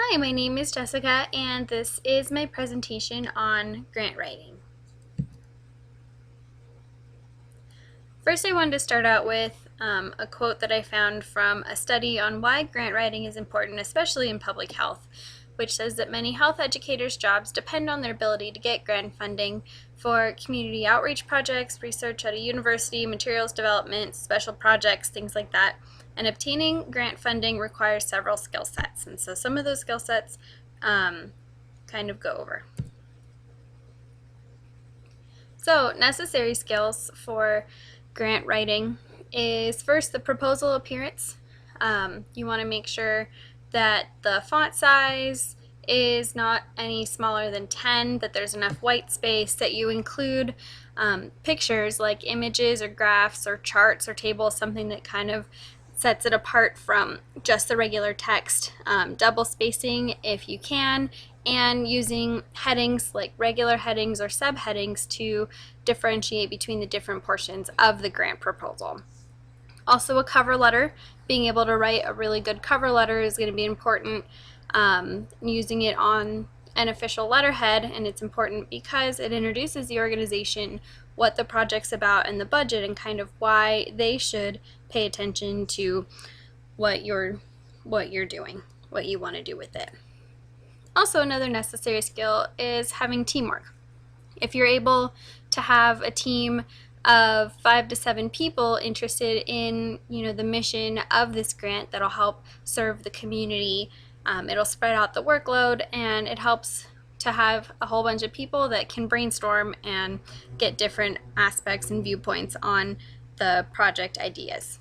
Hi, my name is Jessica, and this is my presentation on grant writing. First, I wanted to start out with a quote that I found from a study on why grant writing is important, especially in public health, which says that many health educators' jobs depend on their ability to get grant funding for community outreach projects, research at a university, materials development, special projects, things like that. And obtaining grant funding requires several skill sets. And so some of those skill sets kind of go over. So necessary skills for grant writing is first the proposal appearance. You want to make sure that the font size is not any smaller than 10, that there's enough white space, that you include pictures like images or graphs or charts or tables, something that kind of sets it apart from just the regular text. Double spacing if you can, and using headings like regular headings or subheadings to differentiate between the different portions of the grant proposal. Also, a cover letter. Being able to write a really good cover letter is going to be important. Using it on an official letterhead, and it's important because it introduces the organization, what the project's about, and the budget, and kind of why they should pay attention to what you're doing, what you want to do with it. Also, another necessary skill is having teamwork. If you're able to have a team of 5 to 7 people interested in the mission of this grant that'll help serve the community, it'll spread out the workload, and it helps to have a whole bunch of people that can brainstorm and get different aspects and viewpoints on the project ideas.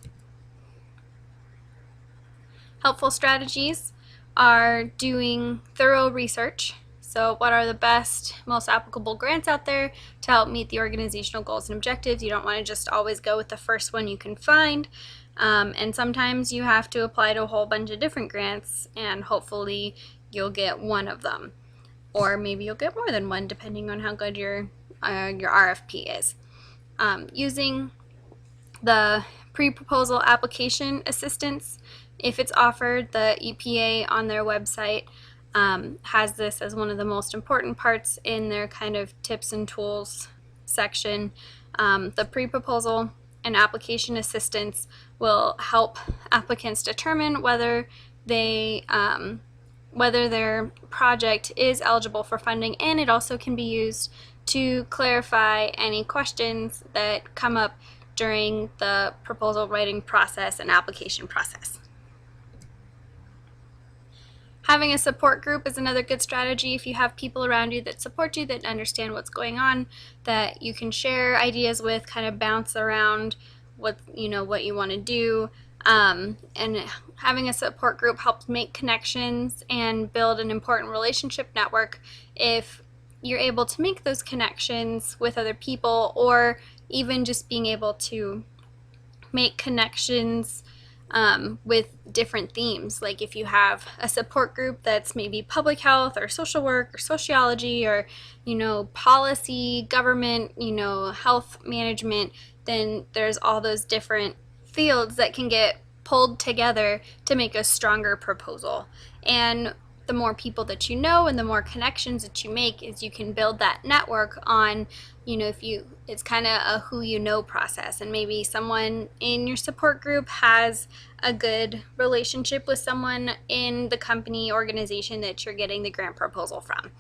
Helpful strategies are doing thorough research. So what are the best, most applicable grants out there to help meet the organizational goals and objectives? You don't want to just always go with the first one you can find. And sometimes you have to apply to a whole bunch of different grants, and hopefully you'll get one of them. Or maybe you'll get more than one, depending on how good your RFP is. Using the pre-proposal application assistance, if it's offered, the EPA on their website has this as one of the most important parts in their kind of tips and tools section. The pre-proposal and application assistance will help applicants determine whether their project is eligible for funding, and it also can be used to clarify any questions that come up during the proposal writing process and application process. Having a support group is another good strategy. If you have people around you that support you, that understand what's going on, that you can share ideas with, kind of bounce around what you want to do. And having a support group helps make connections and build an important relationship network. If you're able to make those connections with other people, or even just being able to make connections with different themes. Like if you have a support group that's maybe public health or social work or sociology or policy, government, health management, then there's all those different fields that can get pulled together to make a stronger proposal. And the more people that you know and the more connections that you make, is you can build that network on, it's kind of a who you know process, and maybe someone in your support group has a good relationship with someone in the company organization that you're getting the grant proposal from.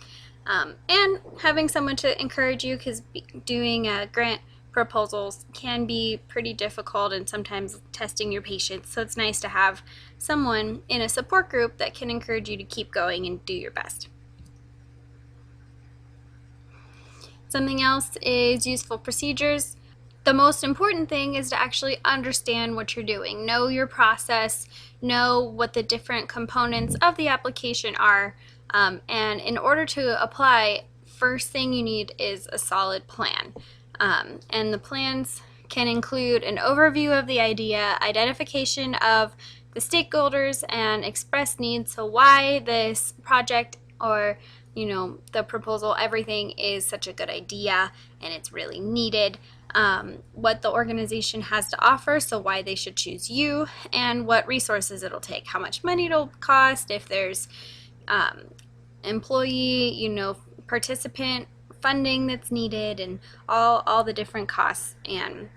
And having someone to encourage you, because doing grant proposals can be pretty difficult and sometimes testing your patience. So it's nice to have someone in a support group that can encourage you to keep going and do your best. Something else is useful procedures. The most important thing is to actually understand what you're doing. Know your process, know what the different components of the application are, and in order to apply, first thing you need is a solid plan. And the plans can include an overview of the idea, identification of the stakeholders, and express needs. So why this project or the proposal, everything is such a good idea and it's really needed. What the organization has to offer, so why they should choose you, and what resources it'll take, how much money it'll cost, if there's employee, participant funding that's needed, and all the different costs and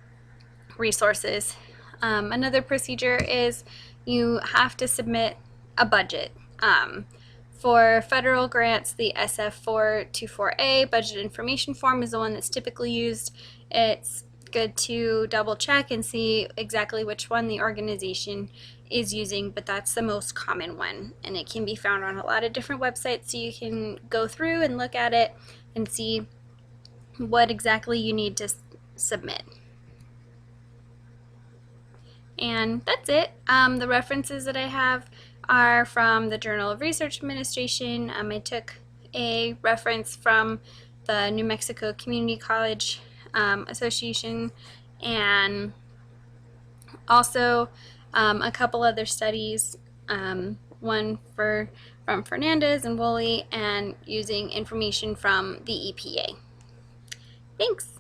resources. Another procedure is you have to submit a budget. For federal grants, the SF424A budget information form is the one that's typically used. It's good to double check and see exactly which one the organization is using, but that's the most common one, and it can be found on a lot of different websites, so you can go through and look at it and see what exactly you need to submit. And that's it. The references that I have are from the Journal of Research Administration. I took a reference from the New Mexico Community College Association, and also a couple other studies, one from Fernandez and Woolley, and using information from the EPA. Thanks.